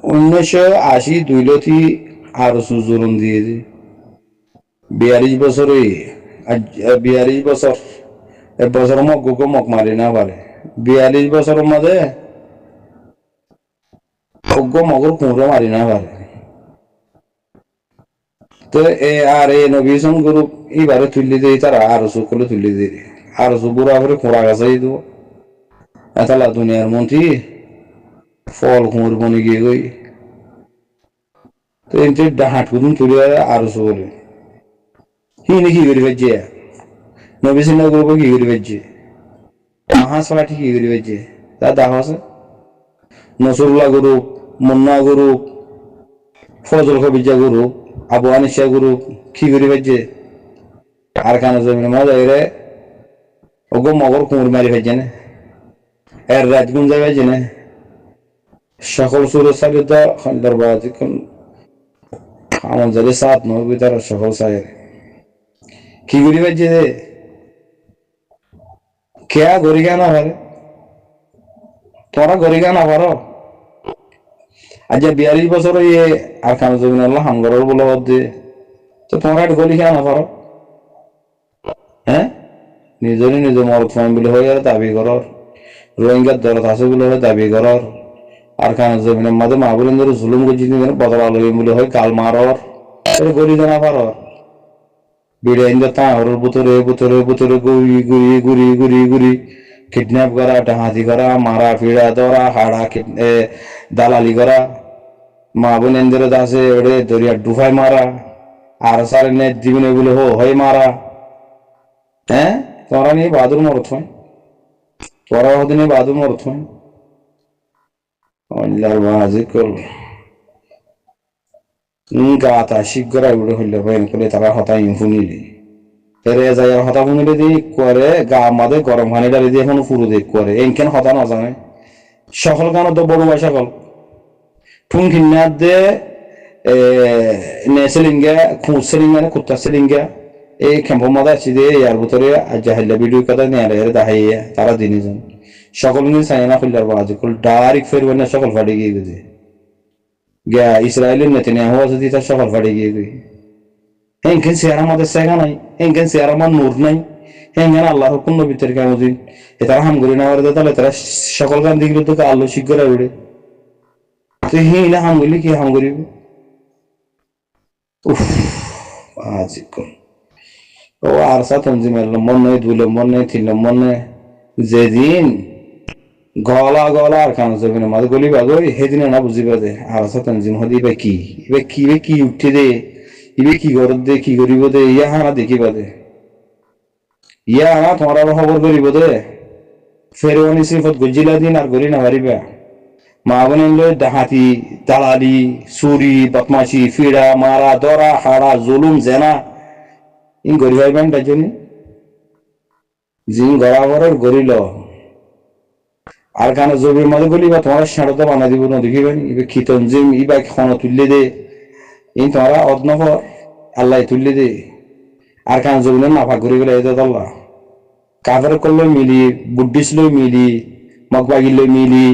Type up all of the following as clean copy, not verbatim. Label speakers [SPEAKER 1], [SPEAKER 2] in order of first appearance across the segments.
[SPEAKER 1] 1980 দুইলতি আরো সুজুরুন দিয়ে 42 বছরে 42 বছর এবছর মগ গুগো মগ মারি না পারে 42 বছরের মধ্যে অজ্ঞ মগর কুঁড়ো মারি না পারে তো এ নবীন গ্রুপ এবারে তুলি দিয়ে তারা আরো সকলে তুলি দিয়ে আরো বুড়া করে খোঁড়া গাছাই দেবো এতলা দুনিয়ার মন্ত্রী ফল কুঁড় বনে গিয়ে গই তো এতে হাট কুদুম তুলি আরো সকলে হিনে কি করি ভাজ্যে নবীন গ্রুপ কি করি ভাজ্যে হাঁস পাটি কি করি ভাজ্যে তার দাম আছে Nasrullah group Munna group Fazal Kabija group Abu Anisa group কি করি ভাজ্যে আর কানা জমিনে মজা এরে ওগো মগর কুঁড় মারি ভাজ্যে না এর রাত গুন যাবে ভাজ্যে না সকল সুরের সাথে তো দরবার আমার যাদের সাত নবী তার সকল সাহেব কি করি ভাজ্যে রে কেয়া গড়ি গা না পারে তোরা গড়ি গা না পারো আজ 42 বছর ইয়ে আর কানা জমিন আল্লাহ হাঙ্গরের বলে দিয়ে তো তোমরা একটা গলি খেয়ে না পারো হ্যাঁ নিজেরই নিজে মরদ ফাইন বলে হয়ে দাবি করার রোহিঙ্গার দরদ আছে বলে হয় দাবি করার আর কানা জমিনের মাঝে মা বলেন ধরে জুলুম করছি বদলা লই বলে হয় কাল মারর গলি না পারো বিড়াইন তাঁর বুতরে বুতরে বুতরে গুড়ি গুড়ি গুড়ি গুড়ি গুড়ি কিডন্যাপ করা ডাহাতি করা মারা ফিরা ধরা হাড়া দালালি করা মা বোনেন্দ্র দাসে ওরে দরিয়া ডুফাই মারা আর সারে নেট দিবেন এগুলো হয় মারা হ্যাঁ তোরা নিয়ে বাদুর মরত হয় তোরা ওদিনে বাদুর মরত হয় বাজি করবে গাতা শিগরা উড়ে হইলে বয়ান করলে তারা হতাই শুনিলি এরে যাই হতা শুনিলে দিয়ে করে গা মাদে গরম পানি ডালি দিয়ে এখন পুরো দেখ করে এনকেন হতা না জানে সকল গান তো বড় ভাই সকল ঠুং খিন্নার দে নেসেলিঙ্গা খুঁজসেলিঙ্গা না কুত্তাসেলিঙ্গা এই খেম্প মাদা আছি দিয়ে ইয়ার ভিতরে জাহিল্লা ভিডিও কথা নিয়ে দাহাইয়া তারা দিনই যান সকল মিল চাইনা খুললার বাজি কল ডাইরেক্ট ফেরবেন না সকল ফাটে গিয়ে গেছে গিয়া ইসরায়েলের নেতানিয়াহু আছে দিয়ে তার সকল ফাটে গিয়ে গই এনকেন চেহারা আমাদের জায়গা নাই এনকেন চেহারা আমার নূর নাই এনকেন আল্লাহর হুকুম নবীতের কামদিন এ তারা হাম করি না পারে তাহলে তারা সকল গান দিগুলো তো আল্লাহ শিগরা উড়ে তো হি না হাম করলে কি হাম করিব উফ আজি কোন ও আর সাত মন নয় 2 নম্বর নয় 3 নম্বর নয় যেদিন গলা গলা আর কানা জমিনে মাঝে গলি বাগই সেদিনে না বুঝিবা দে আর সাত হদি বা কি কি উঠে দে ইবে কি করত দে কি করিব দে ইয়া হানা দেখিবা দে ইয়া হানা তোমার খবর করিব দে ফেরওয়ানি সিফত গজিলা দিন আর গরি না পারিবা মা বোনের লই ডাহাতি দালালি চুরি বদমাশি ফিরা মারা দরা হারা জুলুম জেনা ইন গরি ভাইবেন তার জন্য জিন গড়াবরের গরিল আর কানা জমির মাঝে গলি বা তোমার সাঁড়তে বানা দিব না দেখিবেন ইবে খিতন জিম ইবা খন তুললে দে এই তোমরা অদনফ আল্লাহ তুললে দে আর কানা জমিনের নাফা ঘুরে গেলে এই আল্লাহ কাফের করলে মিলি বুদ্ধিস লই মিলি মগবাগি লই মিলি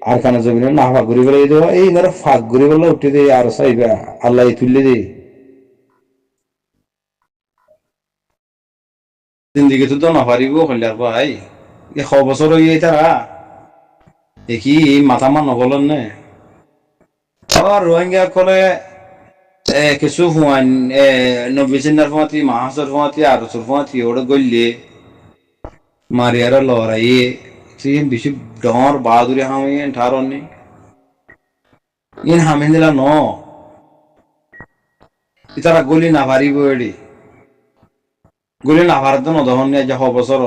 [SPEAKER 1] আর কানা জমিনের নাফা ঘুরে গেলে এই ধরো ফাঁক ঘুরে গেলে উঠে দে আর চাইবা আল্লাহ তুললে দে জিন্দিগি তো না পারিব হইলার ভাই 100 বছর হয়ে তারা দেখি মাথা মান নগলেন নে আর রোহিঙ্গা করে কিছু হুয়ান নব্বিসিনার ফুয়াতি মাহাসর ফুয়াতি আরসর ফুয়াতি ওটা গললে মারিয়ার লড়াই তুই বেশি ডর বাহাদুরি হামি ঠারনি ইন হামি দিলা ন তারা গলি না পারিব এডি গলি না পারার তো নদহন নিয়ে যা 100 বছর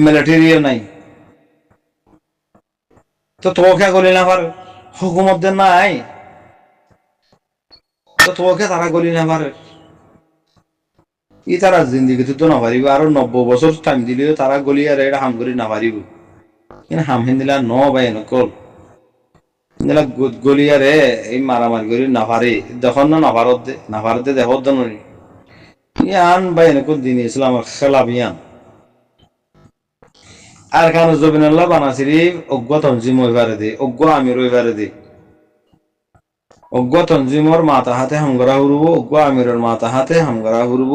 [SPEAKER 1] মিলিটারিও নাই তো তোকে গলি না পারে হুকুমত নাই তো তোকে তারা গলি না পারে ই তারা জিন্দিগি তো না পারিব আর 90 বছর টাইম দিলেও তারা গলি আর এটা হাম করি না পারিব কিন্তু হাম হিন্দিলা ন বাই নকল হিন্দিলা গলি আর এই মারামারি করি না পারে দেখুন না পারত দে দেখো দনি ইয়ান বাই নকল দিন ইসলাম খেলাবিয়ান আর কারণ জবিনুল্লাহ বানাসিরি অজ্ঞ তঞ্জিম হইবারে দে অজ্ঞ আমির হইবারে দে অজ্ঞ তঞ্জিমর মাথা হাতে হামগরা হুরব অজ্ঞ আমিরের মাথা হাতে হামগরা হুরব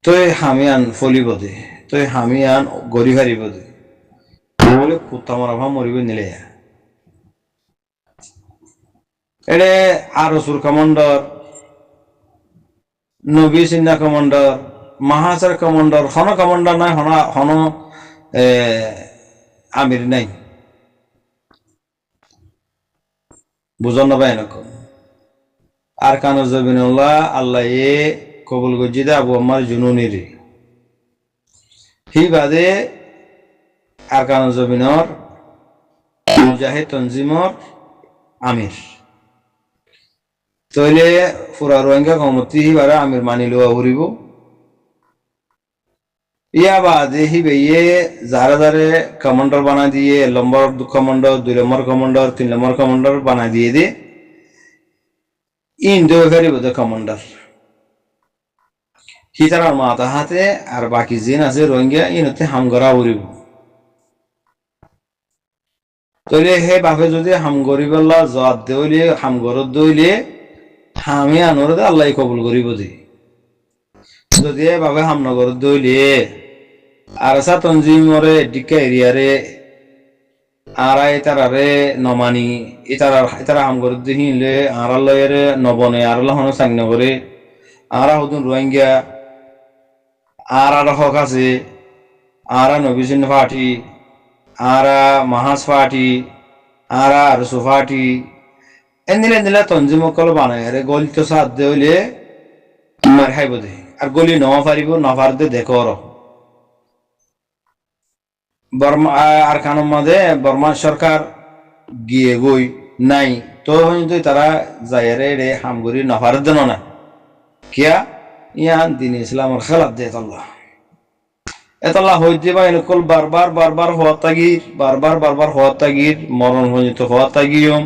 [SPEAKER 1] তই হামিয়ান ফলিব দে তই হামিয়ান গরি হারিব দে বলে কুত্তা মরা ভাব মরিব নিলে এড়ে আরসুর কমান্ডার নবী সিন্না কমান্ডার মাহাসার কমান্ডার হন কমান্ডার নাই হন আমির নাই বুঝন না পাই এরকম আর কানো জবিনুল্লাহ আল্লাহ এ কবুল গজিদা আবু আম্মার জুনুনির হি বাদে আর কানো জবিনর মুজাহিদ তনজিমর আমির তইলে ফুরা রোহিঙ্গা কমতি হিবারে আমির মানি লওয়া ঘুরিব ইয়া বাদে হিবে যারা যারে কমান্ডার বানা দিয়ে নম্বর কমান্ডার 2 নম্বর কমান্ডার 3 নম্বর কমান্ডার বানা দিয়ে দে ইন দেবে ফেরিব দে কমান্ডার হিতারার মাথা হাতে আর বাকি জিন আছে রোহিঙ্গা ইনতে হামগরা ঘুরিব তইলে হে বাপে যদি হামগরিবাল্লা জবাব দেইলে হামগরত দইলে হামি আনোর আল্লাহ কবুল করিব দে যদি বাপে হামনগরত দইলে আর সা তঞ্জিমরে ডিকা এরিয়ারে আরা ইতারারে নমানি ইতারা হামগরত দিহিলে আর লয়েরে নবনে আর লহন সাংন করে আরা হুদুন রোহিঙ্গা আর হক আছে আরা নবিসিন পার্টি আরা মাহাস পার্টি আরা আরসু পার্টি এনিলে নিলে তঞ্জিমকল বানায় আরে গলি তো সাথ দেইলে মার খাইব দে আর গলি ন পারিব নপার দে দেখো বর্মা আর কানুন মাঝে বর্মা সরকার গিয়ে গই নাই তো কিন্তু তারা যাইরে রে হামগুড়ি নফার দেন না কিয়া ইয়ান দিন ইসলামের খেলাফ দে আল্লাহ এতলা হইতে বা এনকল বারবার হওয়া তাগির মরণ হইতে হওয়া তাগিয়ম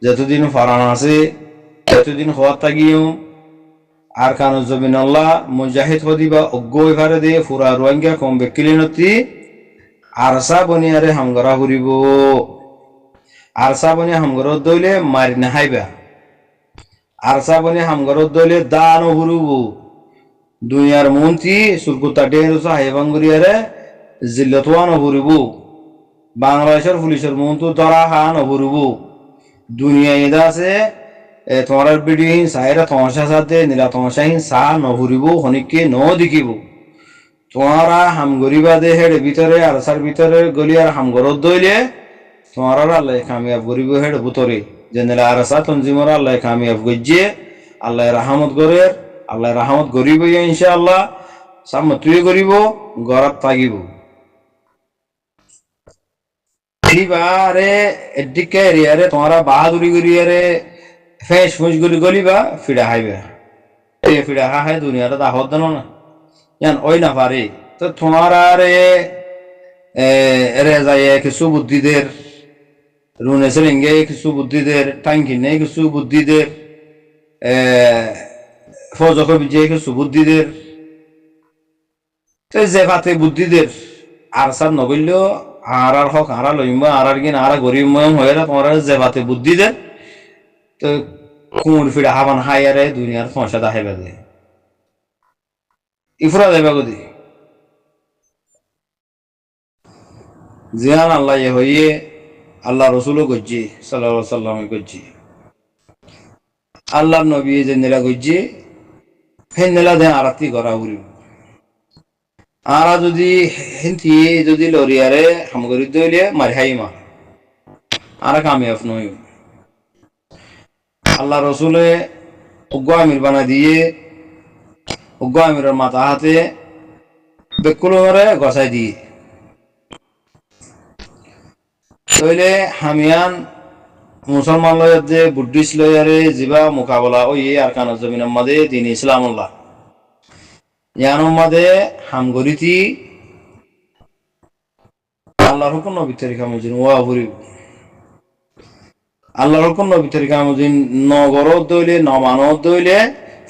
[SPEAKER 1] যতদিন ফারান আছে ততদিন হওয়া তাগিয়ম আর কানু জমিন আল্লাহ মুজাহিদ হদিবা অজ্ঞ এভারে দিয়ে ফুরা রোহিঙ্গা কম বেকিলিনতি আরসা বনিয়ারে হামগরা ঘুরিব আরসা বনিয়া হামগরত দইলে মারি না হাইবা আরসা বনিয়া হামগরত দইলে দান ঘুরব দুনিয়ার মন্ত্রী সুরকুতা ডেরুসা হাইবাঙ্গুরিয়ারে জিল্লতওয়ান ঘুরিব বাংলাদেশের পুলিশের মন্ত্রী ধরা হান ঘুরব দুনিয়া এদা আছে তোমার বিডিহীন সাহেরা তমাশা সাথে নীলা তমাশাহীন চাহ নঘুরিব শনিককে ন দেখিব তোমারা হামগরিবা দে হেড ভিতরে আরসার ভিতরে গলি আর হামগরত দইলে তোমার আল্লাহ কামিয়াব গরিব হেড ভিতরে জেনেলা আরসা তঞ্জিমর আল্লাহ কামিয়াব গজ্জে আল্লাহ রাহমত করে আল্লাহ রাহমত গরিব ইনশাআল্লাহ সামতুই গরিব গরাত থাকিব এইবারে এদিকে এরিয়ারে তোমারা বাহাদুরি করিয়ারে ফেস ফুস গলি গলিবা ফিডা হাইবে এই ফিডা হাই দুনিয়াটা দাহত দেন না ইয়ান ওই না পারে তো তোমার আরে যায় কিছু বুদ্ধিদের রুনে সেরেঙ্গে কিছু বুদ্ধিদের টাঙ্কিনে কিছু বুদ্ধিদের ফজক বিজয় কিছু বুদ্ধিদের তো যে পাতে বুদ্ধিদের আর সার নগল্য আর হক আরা লইম আর কিন আর গরিব ময়ম হয়ে তোমার যে পাতে বুদ্ধিদের তো কুমুর ফিডা হাবান হাই আরে দুনিয়ার সমস্যা দাহে বেদে ইফরা দেবা গদি জিয়ান আল্লাহ হইয়ে আল্লাহ রসুলও গজ্জি সাল্লাল্লাহু সাল্লাম গজ্জি আল্লাহ নবী যে নেলা গজ্জি ফেন নেলা দেন আরাতি করা উড়ি আরা যদি হিন্তি যদি লরিয়ারে হামগরি দইলে মারি হাইমা আরা কামিয়াব নই আল্লাহ রসুলে উগ্র আমির বানা দিয়ে উগ্র আমিরের মাথা হাতে বেকুলরে গসাই দিয়ে তইলে হামিয়ান মুসলমান লয়ের যে বুদ্ধিস্ট লয়ারে জিবা মোকাবলা ওই আর কান জমিন মাদে দিন ইসলামুল্লাহ ইয়ান মাদে হামগরিতি আল্লাহর হুকুম নবী তরিকা মুজিন ওয়া ভরি আল্লাহর হুকুম নবী তরিকা মুজিন নগরত দইলে নমানত দইলে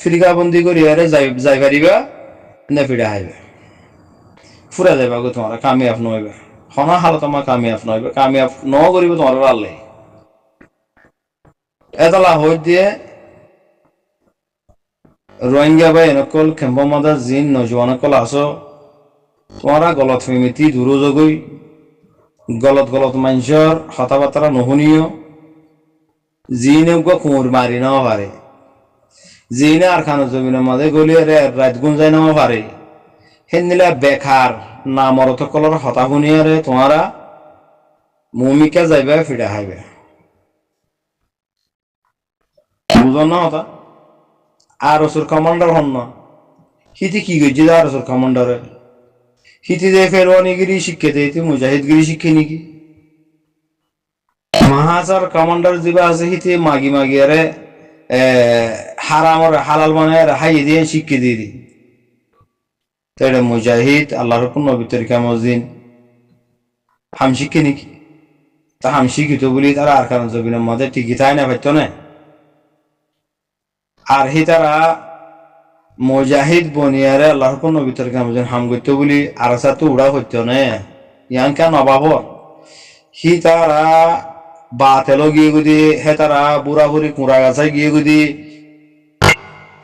[SPEAKER 1] ফিরিকাবন্দি করি আরে যাই পারিবা নে ফিরা হাইবে ফুরা যাইবা গো তোমার কামিয়াব নইবে হনা হালত আমার কামিয়াব নইবে কামিয়াব ন করিব তোমার আল্লাহ এতলা হই দিয়ে রোহিঙ্গা বা এনেকল খেম্প মাদা জিন নজওয়ানকল আসো তোমরা গলত ফেমিতি দূর জগই গলত গলত মানুষের কথাবার্তা নহনীয় জিনে কুমুর মারি নেওয়া পারে জিনে আর খানো জমিনের মাঝে গলিয়ে রাত গুঞ্জাই নেওয়া পারে হেনদিলা বেকার না মরত কলর হতা শুনিয়ারে তোমারা মুমিকা যাইবে ফিরে হাইবে বুঝন না হতা আর ওসুর কমান্ডার হন না হিতি কি গেছি আর ওসুর কমান্ডারে হিতি দে ফেরওয়ানিগিরি শিক্ষে দে তুই মুজাহিদগিরি শিক্ষে নাকি মাহাজার কমান্ডার যিবা আছে হিতি মাগি মাগি আরে হারামর হালাল মানে হাই দিয়ে শিক্ষে দিয়ে দি তাই মুজাহিদ আল্লাহর কোন নবী তরিকা মসজিদ হাম শিক্ষে নাকি তা হাম শিখিত বলি তারা আর কারণ জবিনের মধ্যে টিকি তাই না পাইতো না আর হি তারা মুজাহিদ বনিয়ারে আল্লাহর কোন নবী তরিকা মসজিদ হাম করত বলি আর তো উড়া হইতো না ইয়ান কেন অভাবর হি তারা বাতেলো গিয়ে গুদি হে তারা বুড়া বুড়ি কুড়া গাছায় গিয়ে গুদি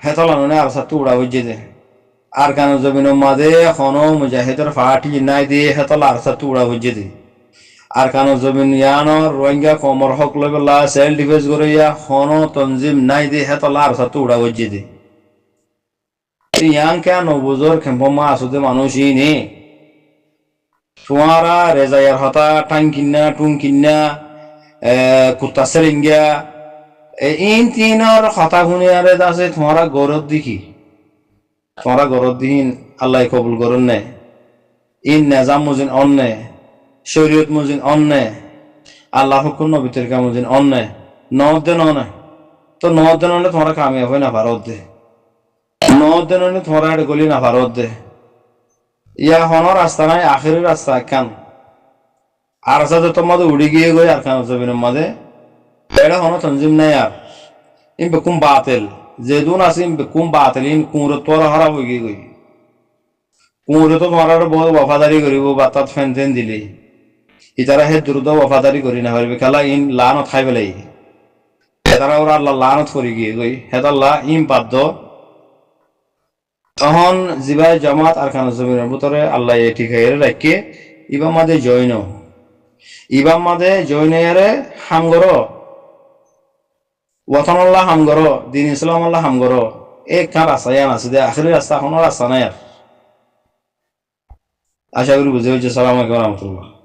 [SPEAKER 1] হেতলানো আর তো উড়া হইছে দে আর কারণ জমিনের মাঝে এখনো মুজাহিদের ফাটি নাই দিয়ে হেতলা আর তো উড়া হইছে দে আর কানো জমিন ইয়ানো রোহিঙ্গা কমর হক লেবেলা সেল ডিফেন্স করে ইয়া হনো তনজিম নাই দি হেতলা আর সাথে উড়া গজ্জে দি ইয়াং কেন বুজোর খেম্পমা আসুদে মানুষই নে তোমারা রেজায়ার হতা টাং কিন্না টুং কিন্না কুত্তা সেরিঙ্গা ইন তিনর হতা শুনিয়ারে আছে তোমারা গরত দেখি তোমারা গরত দিন আল্লাহ কবুল করুন নে ইন নেজাম মুজিন অন্নে শরীয়ত মুজিন অন্নে আল্লাহ হুকুম নবী তরিকা মুজিন অন্নে নদে ননে তো নদে ননে তোমরা কামিয়াব হয় না ভারত দে নদে ননে তোমরা এটা গলি না ভারত দে ইয়া হন রাস্তা নাই আখেরি রাস্তা কান আর সাথে তোমাদের উড়ে গিয়ে গই আর কান জমিনের মাঝে এটা হন তঞ্জিম নাই আর ইন বেকুম বাতিল যেদুন আছে ইন বেকুম বাতিল ইন কুঁড়ে তোরা হারা হয়ে গিয়ে গই কুঁড়ে তো তোমার বহুত ওয়াফাদারি করিব বাতাত ফেন ফেন দিলি ইতারা হে দ্রুত ওয়াফাদারি করি না পারবে খেলা ইন লানত খাই পেলাই হেতারা ওরা আল্লাহ লানত করি গিয়ে গই হেতাল্লাহ ইম বাধ্য তখন জিবাই জামাত আর খান জমিনের ভিতরে আল্লাহ এ ঠিক হয়ে রাখে ইবাম মাদে জৈন ইবাম মাদে জৈনের হামগর ওয়াতন আল্লাহ হামগর দিন ইসলাম আল্লাহ হামগর এক কান রাস্তা ইয়ান আছে দে আখেরি রাস্তা কোনো রাস্তা নাই আর আশা করি বুঝে হয়েছে সালাম আলাইকুম রহমতুল্লাহ